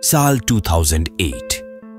साल 2008।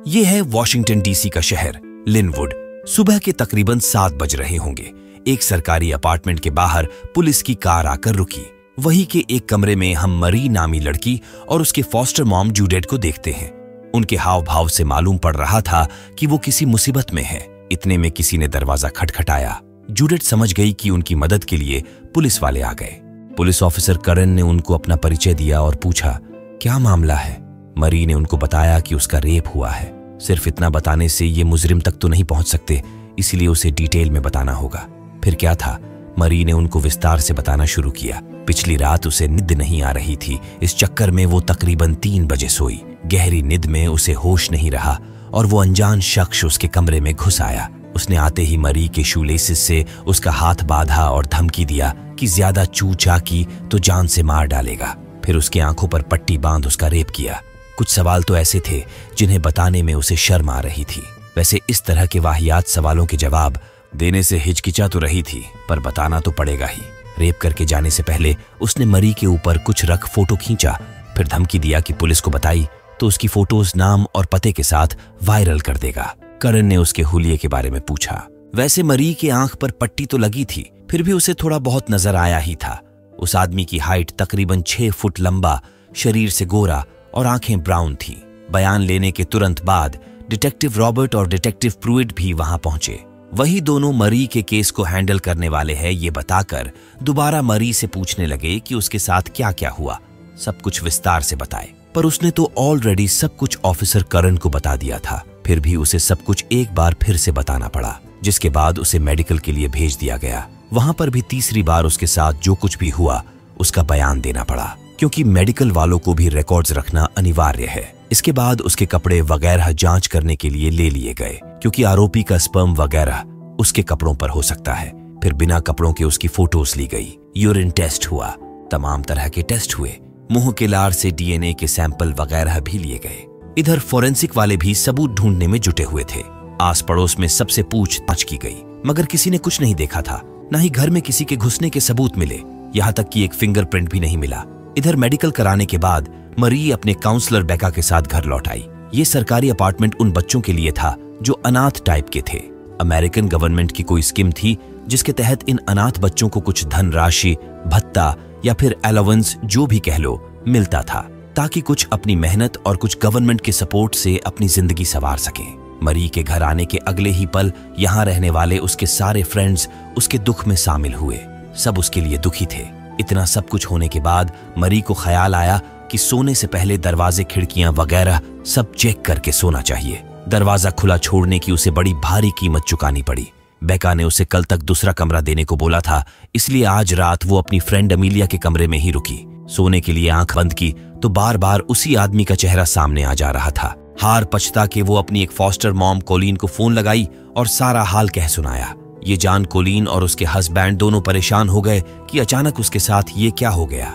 ये है वॉशिंगटन डीसी का शहर लिनवुड। सुबह के तकरीबन 7 बज रहे होंगे। एक सरकारी अपार्टमेंट के बाहर पुलिस की कार आकर रुकी। वहीं के एक कमरे में हम मरी नामी लड़की और उसके फॉस्टर मॉम जूडेट को देखते हैं। उनके हाव भाव से मालूम पड़ रहा था कि वो किसी मुसीबत में है। इतने में किसी ने दरवाजा खटखटाया। जूडेट समझ गई कि उनकी मदद के लिए पुलिस वाले आ गए। पुलिस ऑफिसर करन ने उनको अपना परिचय दिया और पूछा, क्या मामला है? मरी ने उनको बताया कि उसका रेप हुआ है। सिर्फ इतना बताने से ये मुजरिम तक तो नहीं पहुंच सकते, इसलिए उसे डिटेल में बताना होगा। फिर क्या था? मरी ने उनको विस्तार से बताना शुरू किया। पिछली रात उसे नींद नहीं आ रही थी। इस चक्कर में वो तकरीबन 3 बजे सोई। गहरी नींद में उसे होश नहीं रहा और वो अनजान शख्स उसके कमरे में घुस आया। उसने आते ही मरी के शूलेसिस से उसका हाथ बांधा और धमकी दिया कि ज्यादा चूचा की तो जान से मार डालेगा। फिर उसके आंखों पर पट्टी बांध उसका रेप किया। कुछ सवाल तो ऐसे थे जिन्हें बताने में उसे शर्म आ रही थी। वैसे इस तरह के वाहियात सवालों के जवाब देने से हिचकिचा तो रही थी, पर बताना तो पड़ेगा ही। रेप करके जाने से पहले उसने मरी के ऊपर कुछ रख फोटो खींचा, फिर धमकी दिया कि पुलिस को बताई तो उसकी फोटोज नाम और पते के साथ वायरल कर देगा। करन ने उसके हुलिये के बारे में पूछा। वैसे मरी के आंख पर पट्टी तो लगी थी, फिर भी उसे थोड़ा बहुत नजर आया ही था। उस आदमी की हाइट तकरीबन 6 फुट लंबा, शरीर से गोरा और आंखें ब्राउन थीं। बयान लेने के तुरंत बाद डिटेक्टिव रॉबर्ट और डिटेक्टिव प्रूइट भी वहां पहुंचे। वही दोनों मरी के केस को हैंडल करने वाले हैं ये बताकर दोबारा मरी से पूछने लगे कि उसके साथ क्या क्या हुआ। सब कुछ विस्तार से बताए, पर उसने तो ऑलरेडी सब कुछ ऑफिसर करन को बता दिया था। फिर भी उसे सब कुछ एक बार फिर से बताना पड़ा, जिसके बाद उसे मेडिकल के लिए भेज दिया गया। वहां पर भी तीसरी बार उसके साथ जो कुछ भी हुआ उसका बयान देना पड़ा, क्योंकि मेडिकल वालों को भी रिकॉर्ड्स रखना अनिवार्य है। इसके बाद उसके कपड़े वगैरह जांच करने के लिए ले लिए गए, क्योंकि आरोपी का स्पर्म वगैरह उसके कपड़ों पर हो सकता है। फिर बिना कपड़ों के उसकी फोटोज ली गई। यूरिन टेस्ट हुआ, तमाम तरह के टेस्ट हुए। मुंह के लार से डीएनए के सैंपल वगैरह भी लिए गए। इधर फोरेंसिक वाले भी सबूत ढूंढने में जुटे हुए थे। आस पड़ोस में सबसे पूछताछ की गई, मगर किसी ने कुछ नहीं देखा था। न ही घर में किसी के घुसने के सबूत मिले, यहाँ तक कि एक फिंगरप्रिंट भी नहीं मिला। इधर मेडिकल कराने के बाद मरी अपने काउंसलर बेका के साथ घर लौट आई। ये सरकारी अपार्टमेंट उन बच्चों के लिए था जो अनाथ टाइप के थे। अमेरिकन गवर्नमेंट की कोई स्कीम थी जिसके तहत इन अनाथ बच्चों को कुछ धनराशि, भत्ता या फिर अलाउंस जो भी कह लो मिलता था, ताकि कुछ अपनी मेहनत और कुछ गवर्नमेंट के सपोर्ट से अपनी जिंदगी संवार सकें। मरी के घर आने के अगले ही पल यहाँ रहने वाले उसके सारे फ्रेंड्स उसके दुख में शामिल हुए। सब उसके लिए दुखी थे। इतना सब कुछ होने के बाद मरी को ख्याल आया कि सोने से पहले दरवाजे, खिड़कियां वगैरह सब चेक करके सोना चाहिए। दरवाजा खुला छोड़ने की उसे बड़ी भारी कीमत चुकानी पड़ी। बेका ने उसे कल तक दूसरा कमरा देने को बोला था, इसलिए आज रात वो अपनी फ्रेंड अमीलिया के कमरे में ही रुकी। सोने के लिए आंख बंद की तो बार बार उसी आदमी का चेहरा सामने आ जा रहा था। हार पछता के वो अपनी एक फॉस्टर मॉम कोलिन को फोन लगाई और सारा हाल कह सुनाया। ये जान कोलिन और उसके हस्बैंड दोनों परेशान हो गए कि अचानक उसके साथ ये क्या हो गया।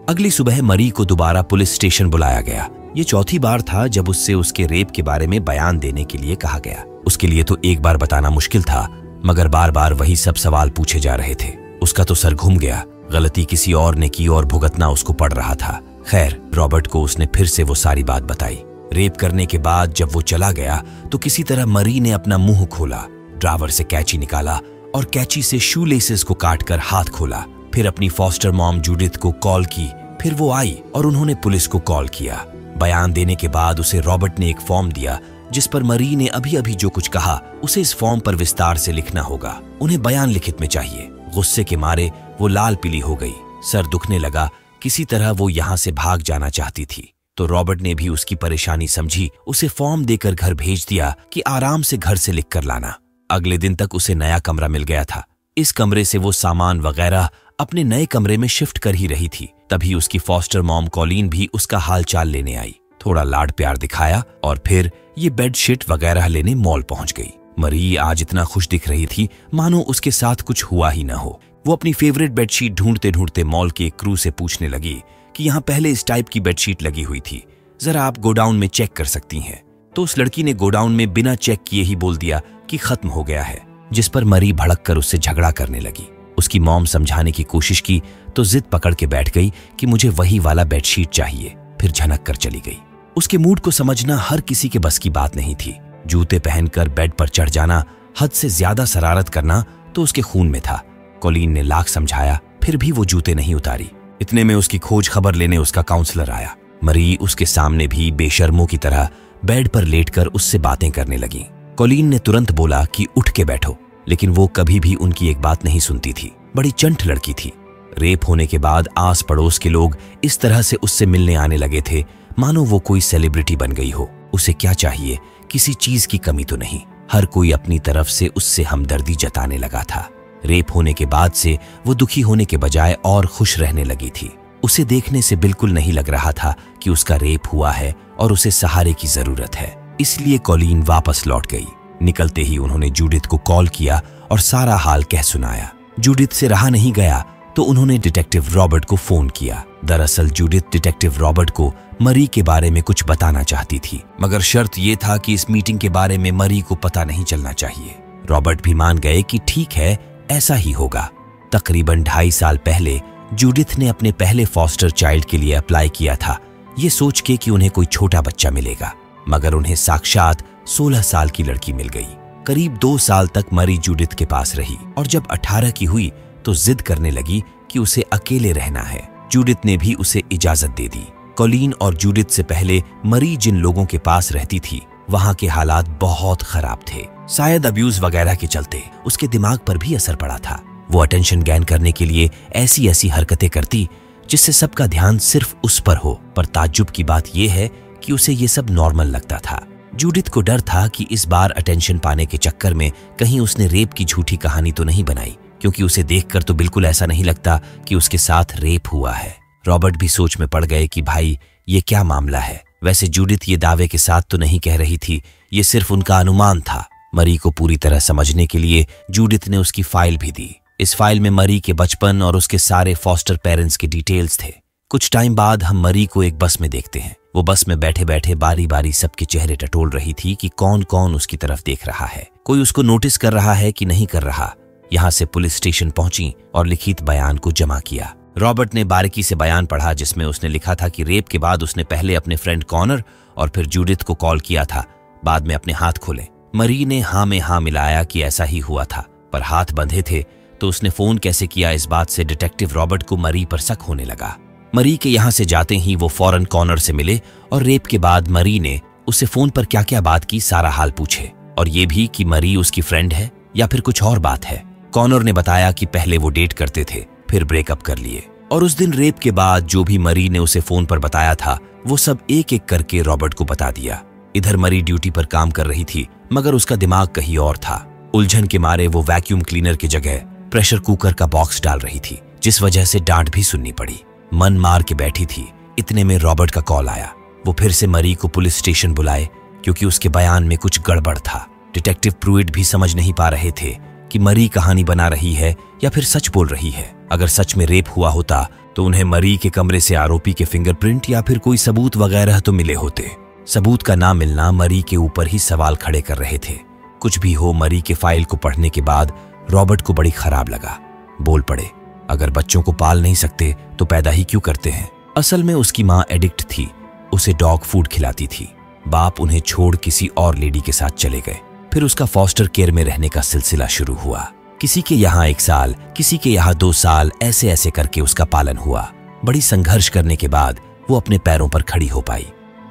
अगली सुबह मरी को दोबारा पुलिस स्टेशन बुलाया गया। ये चौथी बार था जब उससे उसके रेप के बारे में बयान देने के लिए कहा गया। उसके लिए तो एक बार बताना मुश्किल था, मगर बार बार वही सब सवाल पूछे जा रहे थे। उसका तो सर घूम गया। गलती किसी और ने की और भुगतना उसको पड़ रहा था। खैर, रॉबर्ट को उसने फिर से वो सारी बात बताई। रेप करने के बाद जब वो चला गया तो किसी तरह मरी ने अपना मुंह खोला, ड्रावर से कैंची निकाला और कैंची से शूलेसेस को काटकर हाथ खोला। फिर अपनी फॉस्टर मॉम जूडिथ को कॉल की। फिर वो आई और उन्होंने पुलिस को कॉल किया। बयान देने के बाद उसे रॉबर्ट ने एक फॉर्म दिया जिस पर मरी ने अभी अभी जो कुछ कहा उसे इस फॉर्म पर विस्तार से लिखना होगा। उन्हें बयान लिखित में चाहिए। गुस्से के मारे वो लाल पीली हो गई, सर दुखने लगा। किसी तरह वो यहाँ से भाग जाना चाहती थी, तो रॉबर्ट ने भी उसकी परेशानी समझी। उसे फॉर्म देकर घर भेज दिया कि आराम से घर से लिख कर लाना। अगले दिन तक उसे नया कमरा मिल गया था। इस कमरे से वो सामान वगैरह अपने नए कमरे में शिफ्ट कर ही रही थी। तभी उसकी फॉस्टर मॉम कॉलिन भी उसका हाल चाल लेने आई। थोड़ा लाड प्यार दिखाया और फिर ये बेडशीट वगैरह लेने मॉल पहुंच गई। मरी आज इतना खुश दिख रही थी मानो उसके साथ कुछ हुआ ही ना हो। वो अपनी फेवरेट बेडशीट ढूंढते ढूंढते मॉल के एक क्रू से पूछने लगी कि यहाँ पहले इस टाइप की बेडशीट लगी हुई थी, जरा आप गोडाउन में चेक कर सकती हैं। तो उस लड़की ने गोडाउन में बिना चेक किए ही बोल दिया कि खत्म हो गया है, जिस पर मरी भड़क कर उससे झगड़ा करने लगी। उसकी मॉम समझाने की कोशिश की तो जिद पकड़ के बैठ गई कि मुझे वही वाला बेडशीट चाहिए। फिर झनक कर चली गई। उसके मूड को समझना हर किसी के बस की बात नहीं थी। जूते पहनकर बेड पर चढ़ जाना, हद से ज्यादा शरारत करना तो उसके खून में था। कॉलिन ने लाख समझाया, फिर भी वो जूते नहीं उतारी। इतने में उसकी खोज खबर लेने उसका काउंसलर आया। मरी उसके सामने भी बेशर्मों की तरह बेड पर लेटकर उससे बातें करने लगी। कॉलिन ने तुरंत बोला कि उठ के बैठो, लेकिन वो कभी भी उनकी एक बात नहीं सुनती थी। बड़ी चंट लड़की थी। रेप होने के बाद आस पड़ोस के लोग इस तरह से उससे मिलने आने लगे थे मानो वो कोई सेलिब्रिटी बन गई हो। उसे क्या चाहिए? किसी चीज की कमी तो नहीं। हर कोई अपनी तरफ से उससे हमदर्दी जताने लगा था। रेप होने के बाद से वो दुखी होने के बजाय और खुश रहने लगी थी। उसे देखने से बिल्कुल नहीं लग रहा था कि उसका रेप हुआ है और उसे सहारे की जरूरत है। इसलिए कॉलिन वापस लौट गई। निकलते ही उन्होंने जूडिथ को कॉल किया और सारा हाल कह सुनाया। जूडिथ से रहा नहीं गया तो उन्होंने डिटेक्टिव रॉबर्ट को फोन किया। दरअसल जूडिथ डिटेक्टिव रॉबर्ट को मरी के बारे में कुछ बताना चाहती थी, मगर शर्त यह था कि इस मीटिंग के बारे में मरी को पता नहीं चलना चाहिए। रॉबर्ट भी मान गए कि ठीक है, ऐसा ही होगा। तकरीबन 2.5 साल पहले जूडिथ ने अपने पहले फॉस्टर चाइल्ड के लिए अप्लाई किया था, ये सोच के कि उन्हें कोई छोटा बच्चा मिलेगा, मगर उन्हें साक्षात 16 साल की लड़की मिल गई। करीब 2 साल तक मरी जूडिथ के पास रही और जब 18 की हुई तो जिद करने लगी कि उसे अकेले रहना है। जूडिथ ने भी उसे इजाजत दे दी। कॉलिन और जूडिथ से पहले मरी जिन लोगों के पास रहती थी वहां के हालात बहुत खराब थे। शायद अब्यूज वगैरह के चलते उसके दिमाग पर भी असर पड़ा था। वो अटेंशन गेन करने के लिए ऐसी ऐसी हरकतें करती जिससे सबका ध्यान सिर्फ उस पर हो। पर ताज्जुब की बात यह है कि उसे ये सब नॉर्मल लगता था। जूडिथ को डर था कि इस बार अटेंशन पाने के चक्कर में कहीं उसने रेप की झूठी कहानी तो नहीं बनाई, क्योंकि उसे देखकर तो बिल्कुल ऐसा नहीं लगता कि उसके साथ रेप हुआ है। रॉबर्ट भी सोच में पड़ गए कि भाई ये क्या मामला है। वैसे जूडिथ ये दावे के साथ तो नहीं कह रही थी, ये सिर्फ उनका अनुमान था। मरी को पूरी तरह समझने के लिए जूडिथ ने उसकी फाइल भी दी। इस फाइल में मरी के बचपन और उसके सारे फॉस्टर पेरेंट्स के डिटेल्स थे। कुछ टाइम बाद हम मरी को एक बस में देखते हैं। वो बस में बैठे बैठे बारी बारी सबके चेहरे टटोल रही थी कि कौन कौन उसकी तरफ देख रहा है, कोई उसको नोटिस कर रहा है कि नहीं कर रहा। यहाँ से पुलिस स्टेशन पहुंची और लिखित बयान को जमा किया। रॉबर्ट ने बारीकी से बयान पढ़ा जिसमें उसने लिखा था कि रेप के बाद उसने पहले अपने फ्रेंड कॉनर और फिर जूडिथ को कॉल किया था, बाद में अपने हाथ खोले। मरी ने हाँ में हाँ मिलाया कि ऐसा ही हुआ था, पर हाथ बंधे थे तो उसने फोन कैसे किया, इस बात से डिटेक्टिव रॉबर्ट को मरी पर शक होने लगा। मरी के यहाँ से जाते ही वो फौरन कॉनर से मिले और रेप के बाद मरी ने उससे फोन पर क्या क्या बात की सारा हाल पूछे, और ये भी कि मरी उसकी फ्रेंड है या फिर कुछ और बात है। कॉनर ने बताया कि पहले वो डेट करते थे, फिर ब्रेकअप कर लिए, और उस दिन रेप के बाद जो भी मरी ने उसे फोन पर बताया था वो सब एक एक करके रॉबर्ट को बता दिया। इधर मरी ड्यूटी पर काम कर रही थी, मगर उसका दिमाग कहीं और था। उलझन के मारे वो वैक्यूम क्लीनर की जगह प्रेशर कुकर का बॉक्स डाल रही थी, जिस वजह से डांट भी सुननी पड़ी। मन मार के बैठी थी। इतने में रॉबर्ट का कॉल आया। वो फिर से मरी को पुलिस स्टेशन बुलाए क्योंकि उसके बयान में कुछ गड़बड़ था। डिटेक्टिव प्रूइट भी समझ नहीं पा रहे थे कि मरी कहानी बना रही है या फिर सच बोल रही है। अगर सच में रेप हुआ होता तो उन्हें मरी के कमरे से आरोपी के फिंगरप्रिंट या फिर कोई सबूत वगैरह तो मिले होते। सबूत का ना मिलना मरी के ऊपर ही सवाल खड़े कर रहे थे। कुछ भी हो, मरी के फाइल को पढ़ने के बाद रॉबर्ट को बड़ी खराब लगा। बोल पड़े, अगर बच्चों को पाल नहीं सकते तो पैदा ही क्यों करते हैं। असल में उसकी माँ एडिक्ट थी, उसे डॉग फूड खिलाती थी। बाप उन्हें छोड़ किसी और लेडी के साथ चले गए। फिर उसका फॉस्टर केयर में रहने का सिलसिला शुरू हुआ। किसी के यहाँ 1 साल, किसी के यहाँ 2 साल, ऐसे ऐसे करके उसका पालन हुआ। बड़ी संघर्ष करने के बाद वो अपने पैरों पर खड़ी हो पाई।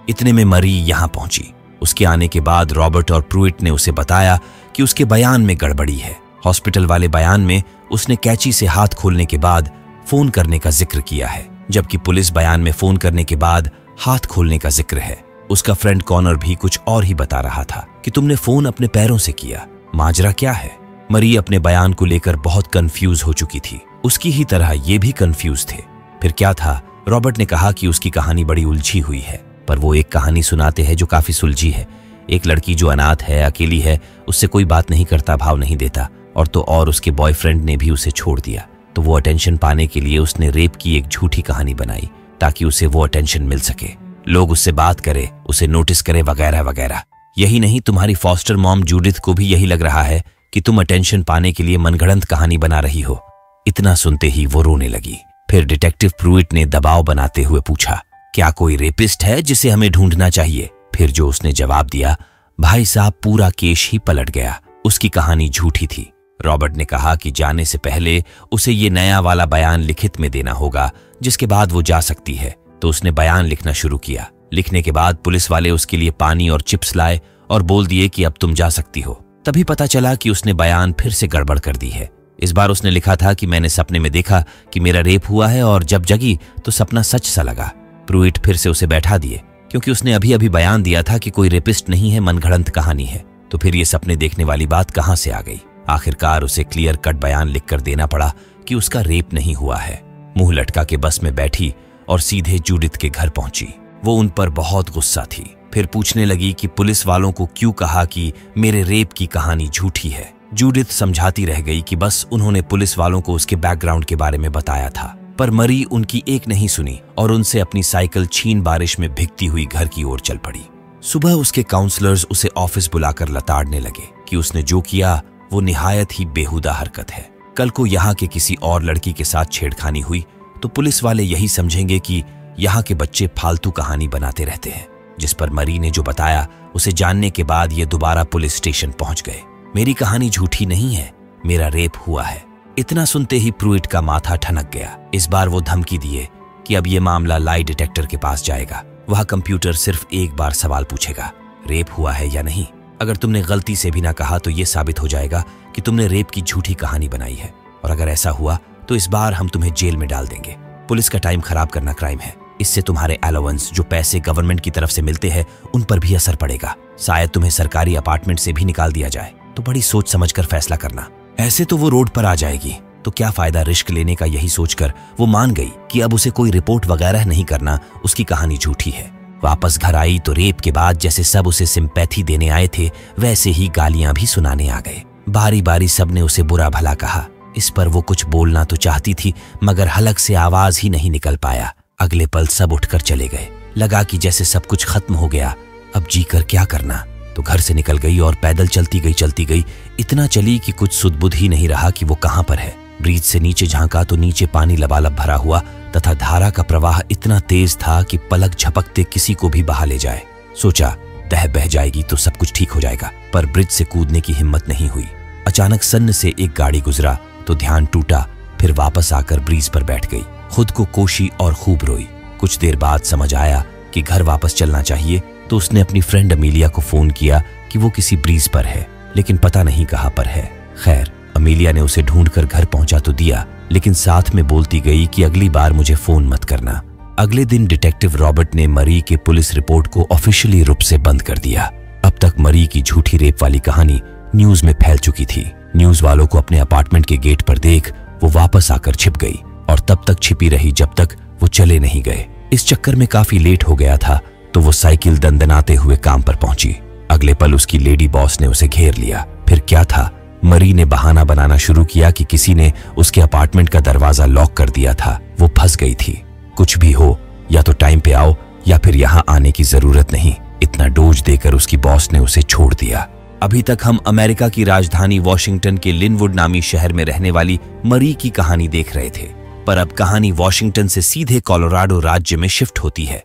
इतने में मरी यहाँ पहुंची। उसके आने के बाद रॉबर्ट और प्रूइट ने उसे बताया कि उसके बयान में गड़बड़ी है। हॉस्पिटल वाले बयान में उसने कैंची से हाथ खोलने के बाद फोन करने का जिक्र किया है, जबकि पुलिस बयान में फोन करने के बाद हाथ खोलने का जिक्र है। उसका फ्रेंड कॉनर भी कुछ और ही बता रहा था कि तुमने फोन अपने पैरों से किया। माजरा क्या है? मरी अपने बयान को लेकर बहुत कंफ्यूज हो चुकी थी। उसकी ही तरह ये भी कंफ्यूज थे। फिर क्या था? रॉबर्ट ने कहा कि उसकी कहानी बड़ी उलझी हुई है, पर वो एक कहानी सुनाते हैं जो काफी सुलझी है। एक लड़की जो अनाथ है, अकेली है, उससे कोई बात नहीं करता, भाव नहीं देता, और तो और उसके बॉयफ्रेंड ने भी उसे छोड़ दिया। तो वो अटेंशन पाने के लिए उसने रेप की एक झूठी कहानी बनाई ताकि उसे वो अटेंशन मिल सके, लोग उससे बात करे, उसे नोटिस करे वगैरह वगैरह। यही नहीं, तुम्हारी फॉस्टर मॉम जूडिथ को भी यही लग रहा है कि तुम अटेंशन पाने के लिए मनगढ़ंत कहानी बना रही हो। इतना सुनते ही वो रोने लगी। फिर डिटेक्टिव प्रूइट ने दबाव बनाते हुए पूछा, क्या कोई रेपिस्ट है जिसे हमें ढूंढना चाहिए? फिर जो उसने जवाब दिया, भाई साहब पूरा केस ही पलट गया। उसकी कहानी झूठी थी। रॉबर्ट ने कहा कि जाने से पहले उसे ये नया वाला बयान लिखित में देना होगा, जिसके बाद वो जा सकती है। तो उसने बयान लिखना शुरू किया। लिखने के बाद पुलिस वाले उसके लिए पानी और चिप्स लाए और बोल दिए कि अब तुम जा सकती हो। तभी पता चला कि उसने बयान फिर से गड़बड़ कर दी है। इस बार उसने लिखा था कि मैंने सपने में देखा कि मेरा रेप हुआ है और जब जगी तो सपना सच सा लगा। प्रूइट फिर से उसे बैठा दिए क्योंकि उसने अभी अभी बयान दिया था कि कोई रेपिस्ट नहीं है, मनगढ़ंत कहानी है। तो फिर ये सपने देखने वाली बात कहां से आ गई? आखिरकार उसे क्लियर कट बयान लिखकर देना पड़ा कि उसका रेप नहीं हुआ है। मुंह लटका के बस में बैठी और सीधे जूडिथ के घर पहुंची। वो उन पर बहुत गुस्सा थी। फिर पूछने लगी कि पुलिस वालों को क्यों कहा कि मेरे रेप की कहानी झूठी है। जूडिथ समझाती रह गई कि बस उन्होंने पुलिस वालों को उसके बैकग्राउंड के बारे में बताया था, पर मरी उनकी एक नहीं सुनी और उनसे अपनी साइकिल छीन बारिश में भीगती हुई घर की ओर चल पड़ी। सुबह उसके काउंसलर्स उसे ऑफिस बुलाकर लताड़ने लगे कि उसने जो किया वो निहायत ही बेहुदा हरकत है। कल को यहाँ के किसी और लड़की के साथ छेड़खानी हुई तो पुलिस वाले यही समझेंगे कि यहाँ के बच्चे फालतू कहानी बनाते रहते हैं। जिस पर मरी ने जो बताया उसे जानने के बाद ये दोबारा पुलिस स्टेशन पहुंच गए। मेरी कहानी झूठी नहीं है, मेरा रेप हुआ है। इतना सुनते ही प्रूइट का माथा ठनक गया। इस बार वो धमकी दिए कि अब ये मामला लाई डिटेक्टर के पास जाएगा। वह कंप्यूटर सिर्फ एक बार सवाल पूछेगा, रेप हुआ है या नहीं। अगर तुमने गलती से भी ना कहा तो ये साबित हो जाएगा कि तुमने रेप की झूठी कहानी बनाई है, और अगर ऐसा हुआ तो इस बार हम तुम्हें जेल में डाल देंगे। पुलिस का टाइम खराब करना क्राइम है। इससे तुम्हारे अलाउंस जो पैसे गवर्नमेंट की तरफ से मिलते हैं उन पर भी असर पड़ेगा। शायद तुम्हें सरकारी अपार्टमेंट से भी निकाल दिया जाए। तो बड़ी सोच समझकर फैसला करना। ऐसे तो वो रोड पर आ जाएगी तो क्या फायदा रिस्क लेने का। यही सोचकर वो मान गई कि अब उसे कोई रिपोर्ट वगैरह नहीं करना, उसकी कहानी झूठी है। वापस घर आई तो रेप के बाद जैसे सब उसे सिंपैथी देने आए थे वैसे ही गालियां भी सुनाने आ गए। बारी बारी सबने उसे बुरा भला कहा। इस पर वो कुछ बोलना तो चाहती थी मगर हलक से आवाज ही नहीं निकल पाया। अगले पल सब उठकर चले गए। लगा कि जैसे सब कुछ खत्म हो गया, अब जी कर क्या करना। तो घर से निकल गई और पैदल चलती गई। इतना चली कि कुछ सुध-बुध ही नहीं रहा कि वो कहां पर है। ब्रिज से नीचे झांका तो नीचे पानी लबालब भरा हुआ तथा धारा का प्रवाह इतना तेज था कि पलक झपकते किसी को भी बहा ले जाए। सोचा तह बह जाएगी तो सब कुछ ठीक हो जाएगा, पर ब्रिज से कूदने की हिम्मत नहीं हुई। अचानक सन्न से एक गाड़ी गुजरा तो ध्यान टूटा। फिर वापस आकर ब्रिज पर बैठ गई। खुद को कोशी और खूब रोई। कुछ देर बाद समझ आया कि घर वापस चलना चाहिए तो उसने अपनी फ्रेंड अमीलिया को फोन किया कि वो किसी ब्रिज पर है, लेकिन पता नहीं कहां पर है। खैर अमीलिया ने उसे ढूंढकर घर पहुंचा तो दिया, लेकिन साथ में बोलती गई कि अगली बार मुझे फोन मत करना। अगले दिन डिटेक्टिव रॉबर्ट ने मरी के पुलिस रिपोर्ट को ऑफिशियली रूप से बंद कर दिया। अब तक मरी की झूठी रेप वाली कहानी न्यूज में फैल चुकी थी। न्यूज वालों को अपने अपार्टमेंट के गेट पर देख वो वापस आकर छिप गई और तब तक छिपी रही जब तक वो चले नहीं गए। इस चक्कर में काफी लेट हो गया था तो वो साइकिल दंदनाते हुए काम पर पहुंची। अगले पल उसकी लेडी बॉस ने उसे घेर लिया। फिर क्या था, मरी ने बहाना बनाना शुरू किया कि किसी ने उसके अपार्टमेंट का दरवाजा लॉक कर दिया था। वो फंस गई थी। कुछ भी हो, या तो टाइम पे आओ या फिर यहाँ आने की जरूरत नहीं। इतना डोज देकर उसकी बॉस ने उसे छोड़ दिया। अभी तक हम अमेरिका की राजधानी वॉशिंगटन के लिनवुड नामी शहर में रहने वाली मरी की कहानी देख रहे थे, पर अब कहानी वॉशिंगटन से सीधे कोलोराडो राज्य में शिफ्ट होती है।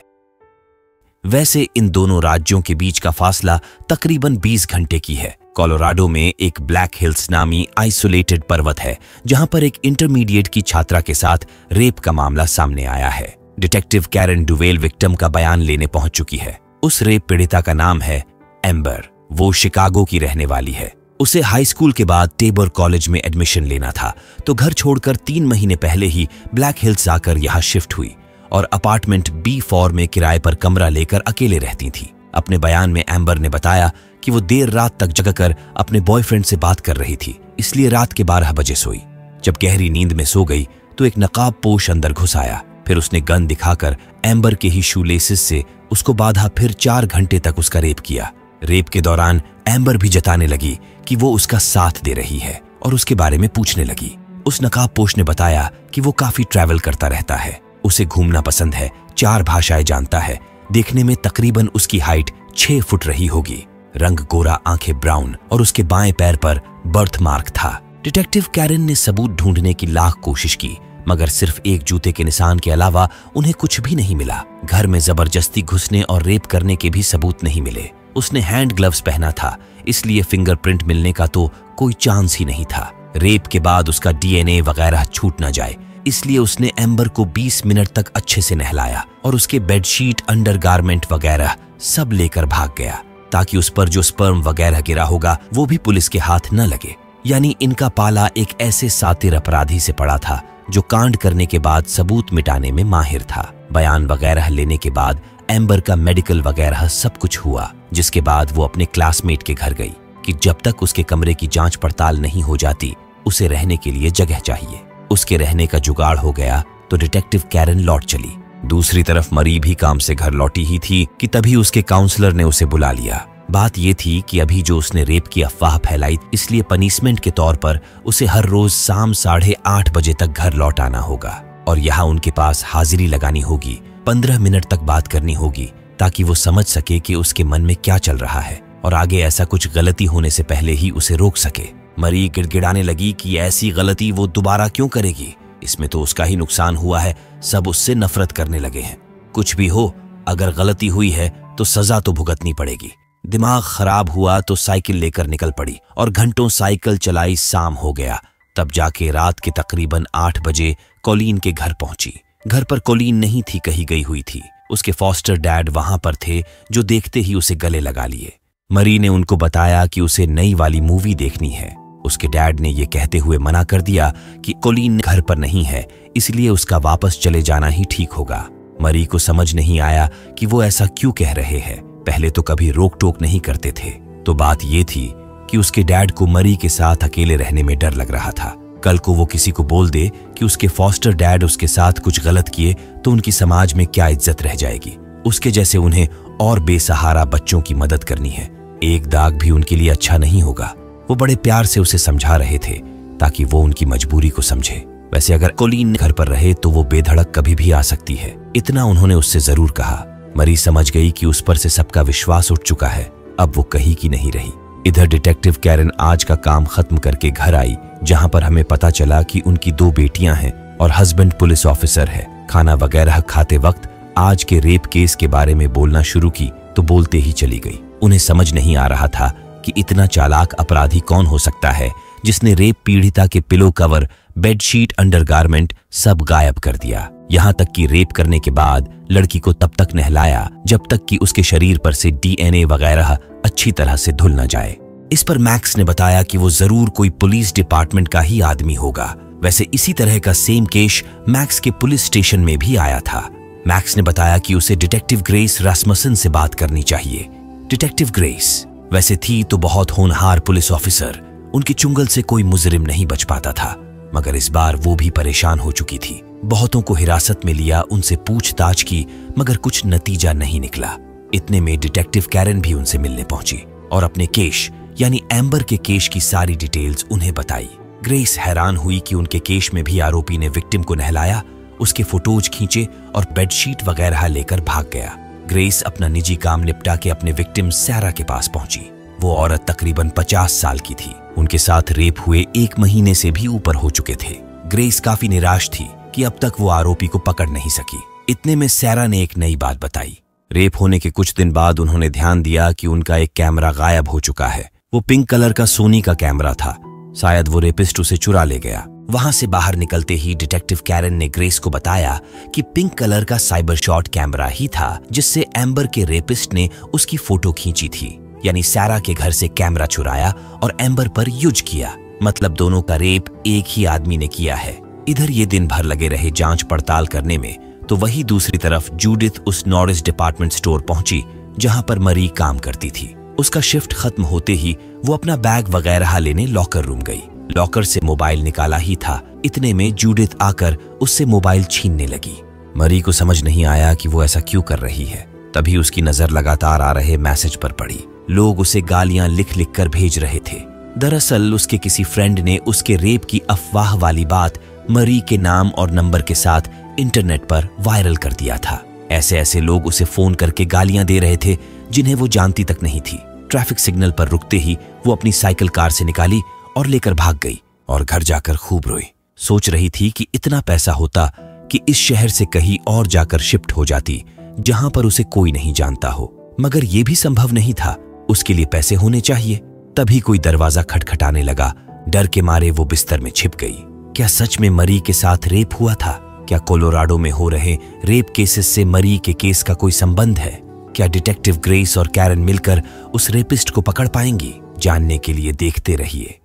वैसे इन दोनों राज्यों के बीच का फासला तकरीबन 20 घंटे की है। कोलोराडो में एक ब्लैक हिल्स नामी आइसोलेटेड पर्वत है जहां पर एक इंटरमीडिएट की छात्रा के साथ रेप का मामला सामने आया है। डिटेक्टिव कैरन डुवेल विक्टिम का बयान लेने पहुंच चुकी है। उस रेप पीड़िता का नाम है एम्बर। वो शिकागो की रहने वाली है। उसे हाई स्कूल के बाद टेबर कॉलेज में एडमिशन लेना था तो घर छोड़कर 3 महीने पहले ही ब्लैक हिल्स आकर यहाँ शिफ्ट हुई और अपार्टमेंट B4 में किराए पर कमरा लेकर अकेले रहती थी। अपने बयान में एम्बर ने बताया कि वो देर रात तक जगकर अपने बॉयफ्रेंड से बात कर रही थी, इसलिए रात के 12 बजे सोई। जब गहरी नींद में सो गई तो एक नकाब पोश अंदर घुस आया। फिर उसने गन दिखाकर एम्बर के ही शूलेसेस से उसको बांधा। फिर 4 घंटे तक उसका रेप किया। रेप के दौरान एम्बर भी जताने लगी कि वो उसका साथ दे रही है और उसके बारे में पूछने लगी। उस नकाबपोश ने बताया कि वो काफी ट्रैवल करता रहता है, उसे घूमना पसंद है, 4 भाषाएं जानता है। देखने में तकरीबन उसकी हाइट 6 फुट रही होगी। रंग गोरा, आंखें ब्राउन और उसके बाएं पैर पर बर्थ मार्क था। डिटेक्टिव कैरन ने सबूत ढूंढने की लाख कोशिश की मगर सिर्फ एक जूते के निशान के अलावा उन्हें कुछ भी नहीं मिला। घर में जबरदस्ती घुसने और रेप करने के भी सबूत नहीं मिले। उसने हैंड ग्लव्स पहना था, इसलिए फिंगरप्रिंट मिलने का तो कोई चांस ही नहीं था। रेप के बाद उसका डीएनए वगैरह छूट ना जाए, इसलिए उसने एम्बर को 20 मिनट तक अच्छे से नहलाया और उसके बेडशीट, अंडरगारमेंट वगैरह सब लेकर भाग गया, ताकि उस पर जो स्पर्म वगैरह गिरा होगा वो भी पुलिस के हाथ न लगे। यानी इनका पाला एक ऐसे सातिर अपराधी से पड़ा था जो कांड करने के बाद सबूत मिटाने में माहिर था। बयान वगैरह लेने के बाद एम्बर का मेडिकल वगैरह सब कुछ हुआ, जिसके बाद वो अपने क्लासमेट के घर गई कि जब तक उसके कमरे की जांच पड़ताल नहीं हो जाती उसे रहने के लिए जगह चाहिए। उसके रहने का जुगाड़ हो गया तो डिटेक्टिव कैरन लौट चली। दूसरी तरफ मरी भी काम से घर लौटी ही थी कि तभी उसके काउंसलर ने उसे बुला लिया। बात यह थी कि अभी जो उसने रेप की अफवाह फैलाई, इसलिए पनिशमेंट के तौर पर उसे हर रोज शाम 8:30 बजे तक घर लौट आना होगा और यहाँ उनके पास हाजिरी लगानी होगी। 15 मिनट तक बात करनी होगी ताकि वो समझ सके कि उसके मन में क्या चल रहा है और आगे ऐसा कुछ गलती होने से पहले ही उसे रोक सके। मरी गिड़गिड़ाने लगी कि ऐसी गलती वो दोबारा क्यों करेगी, इसमें तो उसका ही नुकसान हुआ है, सब उससे नफरत करने लगे हैं। कुछ भी हो, अगर गलती हुई है तो सजा तो भुगतनी पड़ेगी। दिमाग खराब हुआ तो साइकिल लेकर निकल पड़ी और घंटों साइकिल चलाई। शाम हो गया, तब जाके रात के तकरीबन 8 बजे कॉलिन के घर पहुंची। घर पर कॉलिन नहीं थी, कहीं गई हुई थी। उसके फॉस्टर डैड वहां पर थे, जो देखते ही उसे गले लगा लिए। मरी ने उनको बताया कि उसे नई वाली मूवी देखनी है। उसके डैड ने यह कहते हुए मना कर दिया कि कॉलिन घर पर नहीं है, इसलिए उसका वापस चले जाना ही ठीक होगा। मरी को समझ नहीं आया कि वो ऐसा क्यों कह रहे हैं। पहले तो कभी रोक टोक नहीं करते थे। तो बात ये थी कि उसके डैड को मरी के साथ अकेले रहने में डर लग रहा था। कल को वो किसी को बोल दे कि उसके फॉस्टर डैड उसके साथ कुछ गलत किए तो उनकी समाज में क्या इज्जत रह जाएगी। उसके जैसे उन्हें और बेसहारा बच्चों की मदद करनी है। एक दाग भी उनके लिए अच्छा नहीं होगा। वो बड़े प्यार से उसे समझा रहे थे ताकि वो उनकी मजबूरी को समझे। वैसे अगर कॉलिन घर पर रहे तो वो बेधड़क कभी भी आ सकती है, इतना उन्होंने उससे जरूर कहा। मरी समझ गई कि उस पर से सबका विश्वास उठ चुका है, अब वो कहीं की नहीं रही। इधर डिटेक्टिव कैरन आज का काम खत्म करके घर आई, जहां पर हमें पता चला कि उनकी 2 बेटियां हैं और हस्बैंड पुलिस ऑफिसर है। खाना वगैरह खाते वक्त आज के रेप केस के बारे में बोलना शुरू की तो बोलते ही चली गई। उन्हें समझ नहीं आ रहा था कि इतना चालाक अपराधी कौन हो सकता है जिसने रेप पीड़िता के पिलो कवर, बेडशीट, अंडरगारमेंट सब गायब कर दिया। यहाँ तक कि रेप करने के बाद लड़की को तब तक नहलाया जब तक कि उसके शरीर पर से डीएनए वगैरह अच्छी तरह से धुल न जाए। इस पर मैक्स ने बताया कि वो जरूर कोई पुलिस डिपार्टमेंट का ही आदमी होगा। वैसे इसी तरह का सेम केस मैक्स के पुलिस स्टेशन में भी आया था। मैक्स ने बताया कि उसे डिटेक्टिव ग्रेस रास्मसन से बात करनी चाहिए। डिटेक्टिव ग्रेस वैसे थी तो बहुत होनहार पुलिस ऑफिसर, उनकी चुंगल से कोई मुजरिम नहीं बच पाता था, मगर इस बार वो भी परेशान हो चुकी थी। बहुतों को हिरासत में लिया, उनसे पूछताछ की, मगर कुछ नतीजा नहीं निकला। इतने में डिटेक्टिव कैरन भी उनसे मिलने पहुंची और अपने केस यानी एम्बर के केस की सारी डिटेल्स उन्हें बताई। ग्रेस हैरान हुई कि उनके केस में भी आरोपी ने विक्टिम को नहलाया, उसके फोटोज खींचे और बेडशीट वगैरह लेकर भाग गया। ग्रेस अपना निजी काम निपटा के अपने विक्टिम सैरा के पास पहुंची। वो औरत तकरीबन 50 साल की थी। उनके साथ रेप हुए 1 महीने से भी ऊपर हो चुके थे। ग्रेस काफी निराश थी कि अब तक वो आरोपी को पकड़ नहीं सकी। इतने में सैरा ने एक नई बात बताई। रेप होने के कुछ दिन बाद उन्होंने ध्यान दिया कि उनका एक कैमरा गायब हो चुका है। वो पिंक कलर का सोनी का कैमरा था, शायद वो रेपिस्ट उसे चुरा ले गया। वहां से बाहर निकलते ही डिटेक्टिव कैरन ने ग्रेस को बताया कि पिंक कलर का साइबर शॉट कैमरा ही था जिससे एम्बर के रेपिस्ट ने उसकी फोटो खींची थी। यानी सैरा के घर से कैमरा चुराया और एम्बर पर युज किया। मतलब दोनों का रेप एक ही आदमी ने किया है। इधर ये दिन भर लगे रहे जांच पड़ताल करने में, तो वही दूसरी तरफ जूडिथ उस नॉरिस डिपार्टमेंट स्टोर पहुंची जहां पर मरी काम करती थी। उसका शिफ्ट खत्म होते ही वो अपना बैग वगैरह लेने लॉकर रूम गई। लॉकर से मोबाइल निकाला ही था, इतने में जूडिथ आकर उससे मोबाइल छीनने लगी। मरी को समझ नहीं आया कि वो ऐसा क्यों कर रही है। तभी उसकी नजर लगातार आ रहे मैसेज पर पड़ी। लोग उसे गालियां लिख लिख कर भेज रहे थे। दरअसल उसके किसी फ्रेंड ने उसके रेप की अफवाह वाली बात मरी के नाम और नंबर के साथ इंटरनेट पर वायरल कर दिया था। ऐसे ऐसे लोग उसे फोन करके गालियां दे रहे थे जिन्हें वो जानती तक नहीं थी। ट्रैफिक सिग्नल पर रुकते ही वो अपनी साइकिल कार से निकाली और लेकर भाग गई और घर जाकर खूब रोई। सोच रही थी कि इतना पैसा होता कि इस शहर से कहीं और जाकर शिफ्ट हो जाती, जहां पर उसे कोई नहीं जानता हो। मगर यह भी संभव नहीं था, उसके लिए पैसे होने चाहिए। तभी कोई दरवाजा खटखटाने लगा। डर के मारे वो बिस्तर में छिप गई। क्या सच में मरी के साथ रेप हुआ था? क्या कोलोराडो में हो रहे रेप केसेस से मरी के केस का कोई संबंध है? क्या डिटेक्टिव ग्रेस और कैरन मिलकर उस रेपिस्ट को पकड़ पाएंगी? जानने के लिए देखते रहिए।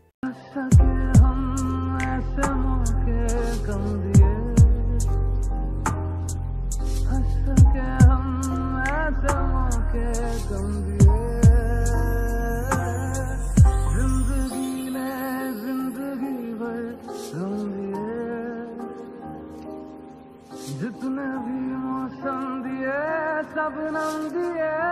जितने भी मौसम दिए सब नम दिए।